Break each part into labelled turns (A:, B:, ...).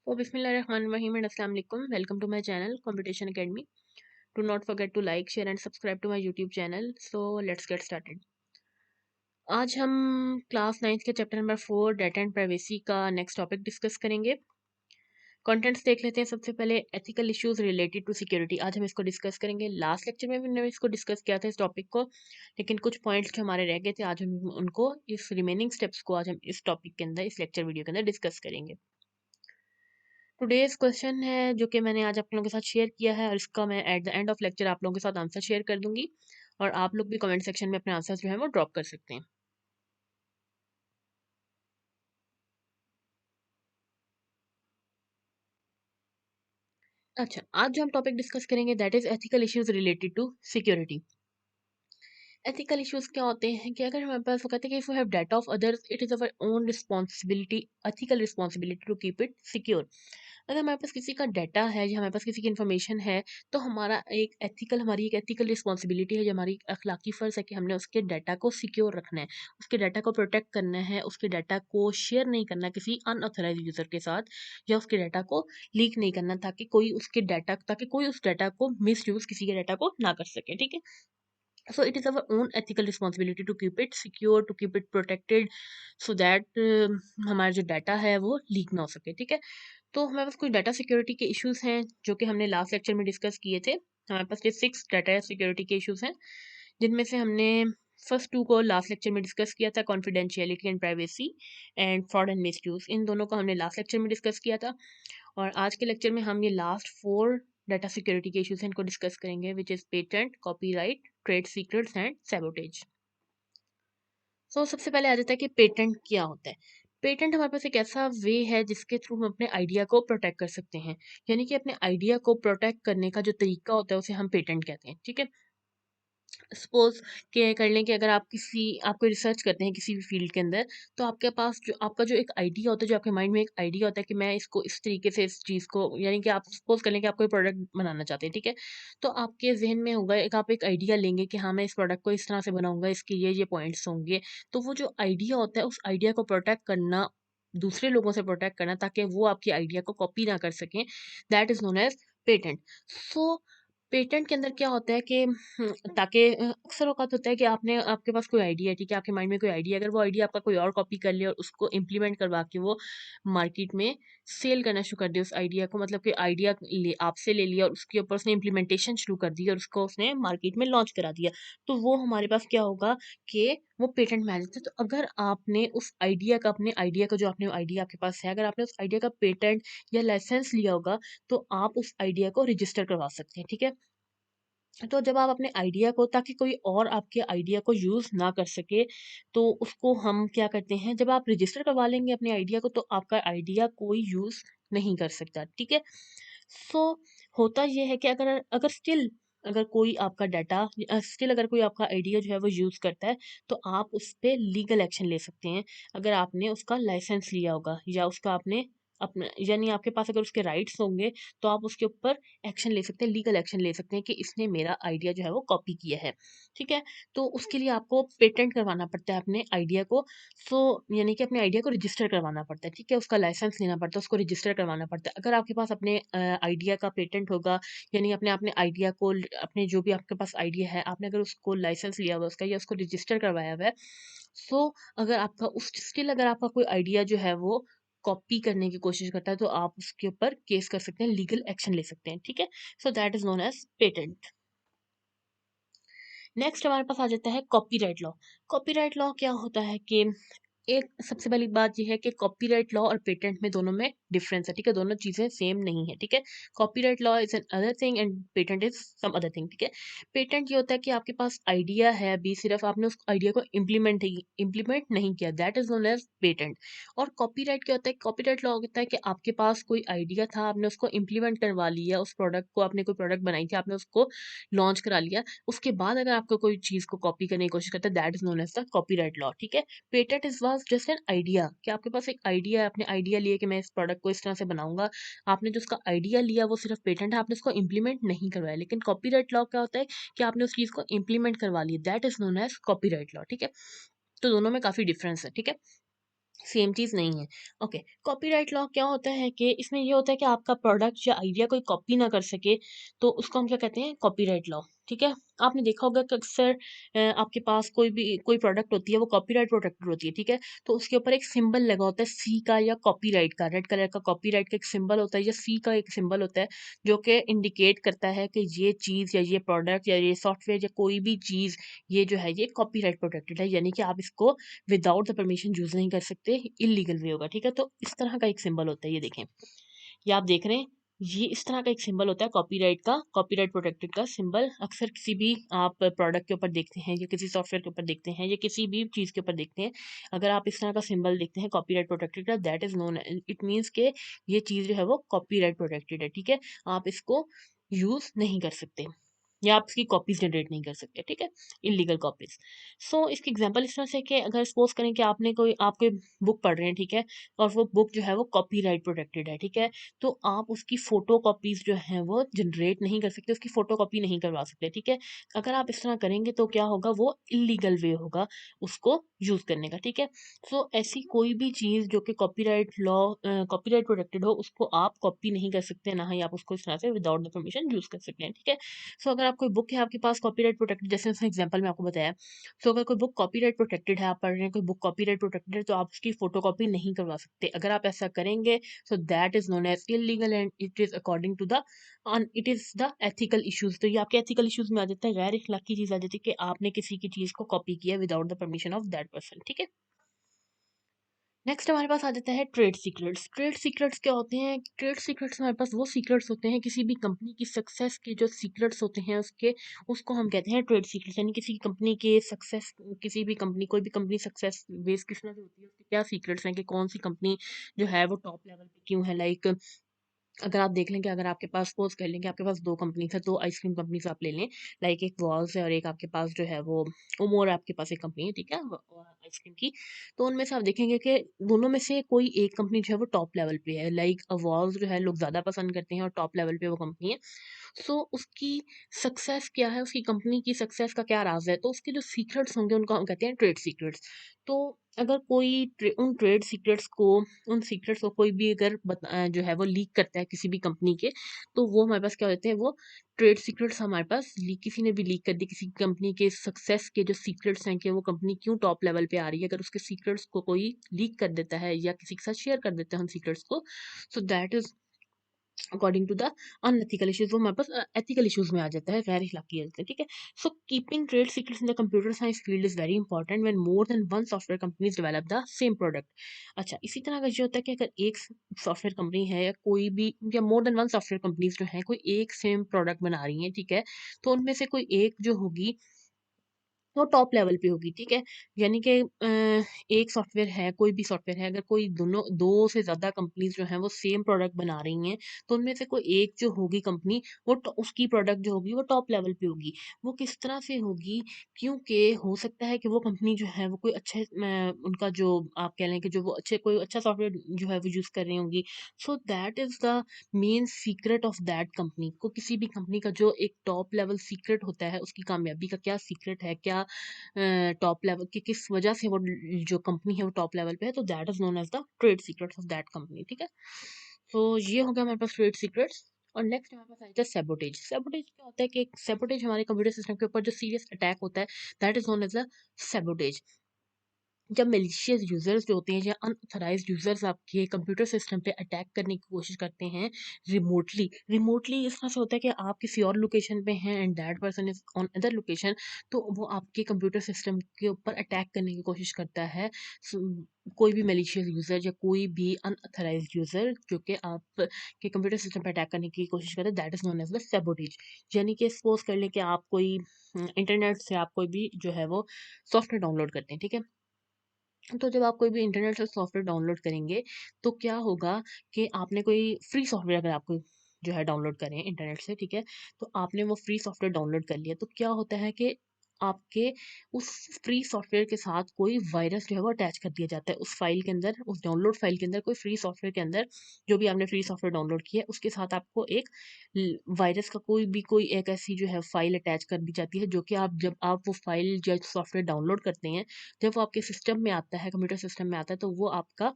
A: So Bismillahirrahmanirrahim and Assalamu alaikum. Welcome to my channel Competition Academy. Do not forget to like, share and subscribe to my YouTube channel. So let's get started. आज हम class 9 के chapter number 4 data and privacy का next topic discuss करेंगे। Contents देख लेते हैं। सबसे पहले ethical issues related to security, आज हम इसको डिस्कस करेंगे। लास्ट लेक्चर में भी हमने इसको डिस्कस किया था इस टॉपिक को, लेकिन कुछ पॉइंट्स जो हमारे रह गए थे आज हम उनको इस रिमेनिंग स्टेप्स को आज हम इस टॉपिक के अंदर इस लेक्चर वीडियो के अंदर डिस्कस करेंगे। टुडेज क्वेश्चन है जो कि मैंने आज आप लोगों के साथ शेयर किया है और इसका मैं at the end of lecture आप लोगों के साथ आंसर शेयर कर दूंगी और आप लोग भी कमेंट सेक्शन में अपने आंसर्स जो है वो ड्रॉप कर सकते हैं। अच्छा, आज जो हम टॉपिक डिस्कस करेंगे that is ethical issues related to security. Ethical issues क्या होते हैं कि अगर हमारे पास वो कहते हैं कि if you have data of others it is our own responsibility, ethical responsibility to keep it secure. अगर हमारे पास किसी का डाटा है या हमारे पास किसी की इन्फॉर्मेशन है तो हमारी एक एथिकल रिस्पॉन्सिबिलिटी है, जो हमारी अखलाकी फ़र्ज़ है कि हमने उसके डाटा को सिक्योर रखना है, उसके डाटा को प्रोटेक्ट करना है, उसके डाटा को शेयर नहीं करना किसी अनऑथराइज्ड यूज़र के साथ, या उसके डाटा को लीक नहीं करना ताकि कोई उस डाटा को मिसयूज़ किसी के डाटा को ना कर सके, ठीक है? So it is our own ethical responsibility to keep it secure, to keep it protected, so that हमारा जो डाटा है वो लीक ना हो सके, ठीक है? तो हमारे पास कुछ डाटा सिक्योरिटी के इश्यूज हैं जो कि हमने लास्ट लेक्चर में डिस्कस किए थे। हमारे पास ये 6 डाटा सिक्योरिटी के इश्यूज हैं, जिनमें से हमने फर्स्ट 2 को लास्ट लेक्चर में डिस्कस किया था, confidentiality and privacy and fraud and misuse. इन दोनों को हमने लास्ट लेक्चर में डिस्कस किया था और आज के लेक्चर में हम ये लास्ट 4 डाटा सिक्योरिटी के इश्यूज हैं इनको डिस्कस करेंगे, which is patent, copyright, trade secrets and sabotage. सबसे पहले आ जाता है कि पेटेंट क्या होता है। पेटेंट हमारे पास एक ऐसा वे है जिसके थ्रू हम अपने आइडिया को प्रोटेक्ट कर सकते हैं, यानी कि अपने आइडिया को प्रोटेक्ट करने का जो तरीका होता है उसे हम पेटेंट कहते हैं, ठीक है? सपोज के कर लें कि अगर आप कोई रिसर्च करते हैं किसी भी फील्ड के अंदर, तो आपके पास जो आपका जो एक आइडिया होता है, जो आपके माइंड में एक आइडिया होता है कि मैं इसको इस तरीके से इस चीज़ को, यानी कि आप सपोज कर लें कि आप कोई प्रोडक्ट बनाना चाहते हैं, ठीक है? तो आपके ज़हन में होगा आप एक आइडिया लेंगे कि हाँ, मैं इस प्रोडक्ट को इस तरह से बनाऊँगा, इसके ये पॉइंट्स होंगे। तो वो जो आइडिया होता है उस आइडिया को प्रोटेक्ट करना, दूसरे लोगों से प्रोटेक्ट करना ताकि वो आपके आइडिया को कॉपी ना कर सकें, that is known as patent. So patent के अंदर क्या होता है कि ताकि अक्सर औक़ात होता है कि आपके पास कोई आइडिया है, ठीक है? आपके माइंड में कोई आइडिया है, अगर वो आइडिया आपका कोई और कॉपी कर ले और उसको इम्प्लीमेंट करवा के वो मार्केट में सेल करना शुरू कर दे उस आइडिया को, मतलब कि आइडिया ले आपसे ले लिया और उसके ऊपर उसने इम्प्लीमेंटेशन शुरू कर दी और उसको उसने मार्केट में लॉन्च करा दिया। तो वो हमारे पास क्या होगा कि वो पेटेंट में आ जाता है। तो अगर आपने उस आइडिया का अपने आइडिया का जो आपने आइडिया आपके पास है, अगर आपने उस आइडिया का पेटेंट या लाइसेंस लिया होगा, तो आप उस आइडिया को रजिस्टर करवा सकते हैं, ठीक है? तो जब आप अपने आइडिया को, ताकि कोई और आपके आइडिया को यूज़ ना कर सके, तो उसको हम क्या करते हैं, जब आप रजिस्टर करवा लेंगे अपने आइडिया को, तो आपका आइडिया कोई यूज़ नहीं कर सकता, ठीक है? सो होता ये है कि अगर अगर स्टिल अगर कोई आपका डाटा स्टिल अगर कोई आपका आइडिया जो है वो यूज़ करता है, तो आप उस पे लीगल एक्शन ले सकते हैं। अगर आपने उसका लाइसेंस लिया होगा या उसका आपने अपना, यानी आपके पास अगर उसके राइट्स होंगे, तो आप उसके ऊपर एक्शन ले सकते हैं, लीगल एक्शन ले सकते हैं कि इसने मेरा आइडिया जो है वो कॉपी किया है, ठीक है? तो उसके लिए आपको पेटेंट करवाना पड़ता है अपने आइडिया को। सो यानी कि अपने आइडिया को रजिस्टर करवाना पड़ता है, ठीक है? उसका लाइसेंस लेना पड़ता है, उसको रजिस्टर करवाना पड़ता है। अगर आपके पास अपने आइडिया का पेटेंट होगा, यानी अपने अपने आइडिया को अपने जो भी आपके पास आइडिया है, आपने अगर उसको लाइसेंस लिया हुआ है उसका या उसको रजिस्टर करवाया हुआ है, सो अगर आपका कोई आइडिया जो है वो कॉपी करने की कोशिश करता है, तो आप उसके ऊपर केस कर सकते हैं, लीगल एक्शन ले सकते हैं, ठीक है? सो that is known as patent. Next हमारे पास आ जाता है कॉपीराइट लॉ। कॉपीराइट लॉ क्या होता है कि एक सबसे पहली बात ये है कि कॉपीराइट लॉ और पेटेंट में दोनों में डिफरेंस है, ठीक है? दोनों चीज़ें सेम नहीं है, ठीक है? Copyright law is an other thing and patent is some other thing, ठीक है? पेटेंट ये होता है कि आपके पास आइडिया है, अभी सिर्फ आपने उस आइडिया को इम्प्लीमेंट नहीं किया, that is known as patent. और कॉपीराइट क्या होता है? कॉपीराइट लॉ होता है कि आपके पास कोई आइडिया था, आपने उसको इम्प्लीमेंट करवा लिया, उस प्रोडक्ट को, आपने कोई प्रोडक्ट बनाई थी, आपने उसको लॉन्च करा लिया, उसके बाद अगर आपको कोई चीज़ को कॉपी करने की कोशिश करता है, that is known as the copyright law, ठीक है? Patent is was just an idea, कि आपके पास एक आइडिया है, आपने आइडिया लिया कि मैं इस प्रोडक्ट को इस तरह से बनाऊँगा, आपने जो उसका आइडिया लिया वो सिर्फ़ पेटेंट है, आपने उसको इम्प्लीमेंट नहीं करवाया। लेकिन कॉपीराइट लॉ क्या होता है कि आपने उस चीज़ को इम्प्लीमेंट करवा लिया, that is known as copyright law, ठीक है? तो दोनों में काफ़ी डिफ़रेंस है, ठीक है? सेम चीज़ नहीं है। ओके, कॉपीराइट लॉ क्या होता है कि इसमें ये होता है कि आपका प्रोडक्ट या आइडिया कोई कॉपी ना कर सके, तो उसको हम क्या कहते हैं, कॉपीराइट लॉ, ठीक है? आपने देखा होगा कि अक्सर आपके पास कोई प्रोडक्ट होती है, वो कॉपीराइट प्रोटेक्टेड होती है, ठीक है? तो उसके ऊपर एक सिंबल लगा होता है सी का या कॉपीराइट का, रेड कलर का कॉपीराइट का एक सिंबल होता है या सी का एक सिंबल होता है, जो कि इंडिकेट करता है कि ये चीज़ या ये प्रोडक्ट या ये सॉफ्टवेयर या कोई भी चीज़, ये जो है ये कॉपीराइट प्रोटेक्टेड है, यानी कि आप इसको विदाउट द परमिशन यूज़ नहीं कर सकते, इल्लीगल वे होगा, ठीक है? तो इस तरह का एक सिंबल होता है, ये देखें। ये आप देख रहे हैं, ये इस तरह का एक सिंबल होता है कॉपीराइट का, कॉपीराइट प्रोटेक्टेड का सिंबल अक्सर किसी भी आप प्रोडक्ट के ऊपर देखते हैं या किसी सॉफ्टवेयर के ऊपर देखते हैं या किसी भी चीज़ के ऊपर देखते हैं। अगर आप इस तरह का सिंबल देखते हैं कॉपीराइट प्रोटेक्टेड का, that is known, it means के ये चीज़ जो है वो कॉपीराइट प्रोटेक्टेड है, ठीक है? आप इसको यूज़ नहीं कर सकते या आप इसकी कॉपीज़ जनरेट नहीं कर सकते, ठीक है? Illegal copies. सो इसकी एग्ज़ाम्पल इस तरह से कि अगर सपोज़ करें कि आप कोई बुक पढ़ रहे हैं, ठीक है? और वो बुक जो है वो कॉपीराइट प्रोटेक्टेड है, ठीक है? तो आप उसकी फ़ोटोकॉपीज़ जो हैं वो जनरेट नहीं कर सकते, उसकी फ़ोटोकॉपी नहीं करवा सकते, ठीक है? अगर आप इस तरह करेंगे तो क्या होगा, वो इल्लीगल वे होगा उसको यूज़ करने का, ठीक है? सो ऐसी कोई भी चीज़ जो कि कॉपीराइट प्रोटेक्टेड हो, उसको आप कॉपी नहीं कर सकते, ना ही आप उसको इस तरह से विदाउट द परमिशन यूज़ कर सकते हैं, ठीक है? सो अगर आप कोई बुक है आपके पास कॉपीराइट प्रोटेक्टेड, जैसे उसमें एग्जांपल में आपको बताया, सो अगर कोई बुक कॉपीराइट प्रोटेक्टेड है, आप पढ़ रहे हैं कोई बुक कॉपीराइट प्रोटेक्टेड है, तो आप उसकी फोटोकॉपी नहीं करवा सकते। अगर आप ऐसा करेंगे, so that is known as illegal and it is according to the it is the ethical issues. तो ये आपके एथिकल इश्यूज़ में आ जाता है, गैर इखलाकी चीज़ आ जाती है कि आपने किसी की चीज़ को कॉपी किया without the permission of that person, ठीक है? नेक्स्ट हमारे पास आ जाता है ट्रेड सीक्रेट्स। ट्रेड सीक्रेट्स क्या होते हैं? ट्रेड सीक्रेट्स हमारे पास वो सीक्रेट्स होते हैं, किसी भी कंपनी की सक्सेस के जो सीक्रेट्स होते हैं उसके, उसको हम कहते हैं ट्रेड सीक्रेट्स। यानी किसी कंपनी के सक्सेस, किसी भी कंपनी, कोई भी कंपनी सक्सेस बेस किस तरह से होती है, उसके क्या सीक्रेट्स हैं कि कौन सी कंपनी जो है वो टॉप लेवल पे क्यों है। लाइक अगर आप देख लें कि अगर आपके पास, सपोज़ कर लें कि आपके पास 2 कंपनीज़ है, 2 आइसक्रीम कंपनीज़ आप ले लें, लाइक एक वॉल्स है और एक आपके पास जो है वो ओमोर आपके पास एक कंपनी है, ठीक है? आइसक्रीम की। तो उनमें से आप देखेंगे कि दोनों में से कोई एक कंपनी जो है वो टॉप लेवल पे है, लाइक वॉल्स जो है लोग ज़्यादा पसंद करते हैं और टॉप लेवल पे वो कंपनी है। सो उसकी सक्सेस क्या है, उसकी कंपनी की सक्सेस का क्या राज़ है? तो उसके जो सीक्रेट्स होंगे उनको हम कहते हैं ट्रेड सीक्रेट्स। तो अगर कोई उन ट्रेड सीक्रेट्स को, उन सीक्रेट्स को कोई भी अगर जो है वो लीक करता है किसी भी कंपनी के, तो वो हमारे पास क्या होते हैं, वो ट्रेड सीक्रेट्स हमारे पास लीक, किसी ने भी लीक कर दी किसी कंपनी के सक्सेस के जो सीक्रेट्स हैं कि वो कंपनी क्यों टॉप लेवल पे आ रही है, अगर उसके सीक्रेट्स को कोई लीक कर देता है या किसी के साथ शेयर कर देता है उन सीक्रेट्स को, so that is according to the unethical issues, वो हमारे पास एथिकल इश्यूज में आ जाता है, गैर इखलाकी है, ठीक है? So keeping trade secrets in the computer science field is very important when more than one software companies develop the same product. अच्छा, इसी तरह का ये होता है कि अगर एक सॉफ्टवेयर कंपनी है या कोई भी, या more than one software companies जो है कोई एक सेम प्रोडक्ट बना रही हैं, ठीक है? तो उनमें से कोई एक जो होगी वो टॉप लेवल पे होगी, ठीक है? यानी कि एक सॉफ्टवेयर है, कोई भी सॉफ्टवेयर है, अगर कोई दोनों 2 से ज़्यादा कंपनीज़ जो हैं वो सेम प्रोडक्ट बना रही हैं, तो उनमें से कोई एक जो होगी कंपनी, वो उसकी प्रोडक्ट जो होगी वो टॉप लेवल पे होगी। वो किस तरह से होगी? क्योंकि हो सकता है कि वो कंपनी जो है वो कोई अच्छे उनका जो आप कह लें कि जो वो कोई अच्छा सॉफ्टवेयर जो है वो यूज़ कर रही होंगी। सो that is the main secret of that company. को किसी भी कंपनी का जो एक टॉप लेवल सीक्रेट होता है, उसकी कामयाबी का क्या सीक्रेट है, क्या टॉप लेवल की किस वजह से वो जो कंपनी है वो टॉप लेवल पे है, तो that is known as the trade secrets of that company, ठीक है? तो ये हो गया हमारे पास ट्रेड सीक्रेट्स। और नेक्स्ट हमारे पास आ जाता है सैबोटेज। सैबोटेज क्या होता है कि सैबोटेज हमारे कंप्यूटर सिस्टम के ऊपर जो सीरियस अटैक होता है, that is known as the sabotage. जब मैलिशियस यूजर्स जो होते हैं या अनऑथराइज्ड यूजर्स आपके कंप्यूटर सिस्टम पे अटैक करने की कोशिश करते हैं रिमोटली, इस तरह से होता है कि आप किसी और लोकेशन पे हैं and that person is on other location, तो वो आपके कंप्यूटर सिस्टम के ऊपर अटैक करने की कोशिश करता है। कोई भी मैलिशियस यूजर या कोई भी अनऑथराइज्ड यूजर जो कि आप के कंप्यूटर सिस्टम पे अटैक करने की कोशिश करता है, that is known as the sabotage. यानी कि सपोज कर लें कि आप कोई इंटरनेट से आप कोई भी जो है वो सॉफ्टवेयर डाउनलोड करते हैं, ठीक है? तो जब आप कोई भी इंटरनेट से सॉफ्टवेयर डाउनलोड करेंगे, तो क्या होगा कि आपने कोई फ्री सॉफ्टवेयर अगर आपको जो है डाउनलोड करें इंटरनेट से, ठीक है? तो आपने वो फ्री सॉफ्टवेयर डाउनलोड कर लिया, तो क्या होता है कि आपके उस फ्री सॉफ्टवेयर के साथ कोई वायरस जो है वो अटैच कर दिया जाता है। उस फ़ाइल के अंदर, उस डाउनलोड फ़ाइल के अंदर, कोई फ्री सॉफ्टवेयर के अंदर, जो भी आपने फ्री सॉफ्टवेयर डाउनलोड किया है, उसके साथ आपको एक वायरस का कोई एक ऐसी जो है फ़ाइल अटैच कर दी जाती है, जो कि जब आप वो फ़ाइल या सॉफ्टवेयर डाउनलोड करते हैं, जब वो आपके सिस्टम में आता है, कंप्यूटर सिस्टम में आता है, तो वो आपका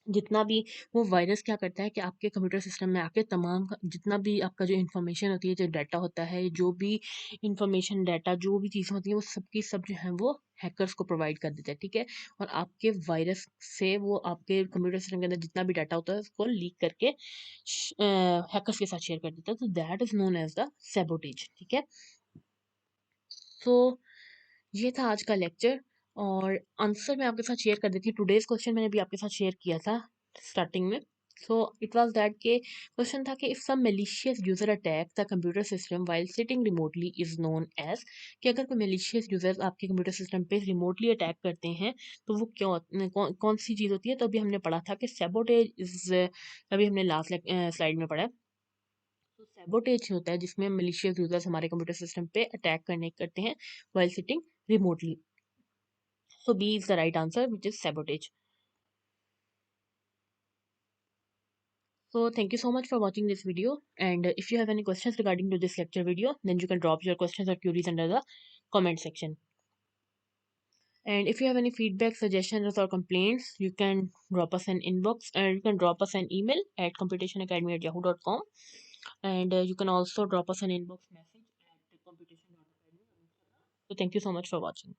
A: जितना भी वो वायरस क्या करता है कि आपके कंप्यूटर सिस्टम में आके तमाम जितना भी आपका जो इन्फॉर्मेशन होती है, जो डाटा होता है, जो भी इन्फॉर्मेशन डाटा जो भी चीज़ें होती हैं, वो सब की सब जो है वो हैकर्स को प्रोवाइड कर देता है, ठीक है? और आपके वायरस से वो आपके कंप्यूटर सिस्टम के अंदर जितना भी डाटा होता है उसको लीक करके हैकर्स के साथ शेयर कर देता है। तो that is known as the sabotage, ठीक है? सो ये था आज का लेक्चर और आंसर मैं आपके साथ शेयर कर देती हूँ। टुडेज़ क्वेश्चन मैंने भी आपके साथ शेयर किया था स्टार्टिंग में। सो इट वाज़ दैट के क्वेश्चन था कि if some malicious user attack the computer system while sitting remotely is known as, कि अगर कोई मैलिशियस यूज़र आपके कंप्यूटर सिस्टम पे रिमोटली अटैक करते हैं, तो वो कौन सी चीज़ होती है? तो अभी हमने पढ़ा था कि सैबोटेज इज़, अभी हमने लास्ट स्लाइड में पढ़ा है। तो सैबोटेज होता है जिसमें मैलिशियस यूज़र्स हमारे कंप्यूटर सिस्टम पे अटैक करते हैं while sitting remotely. So B is the right answer, which is sabotage. So thank you so much for watching this video. And if you have any questions regarding to this lecture video, then you can drop your questions or queries under the comment section. And if you have any feedback, suggestions, or complaints, you can drop us an inbox, and you can drop us an email at computationacademy@yahoo.com. And you can also drop us an inbox message at computation.academy. So thank you so much for watching.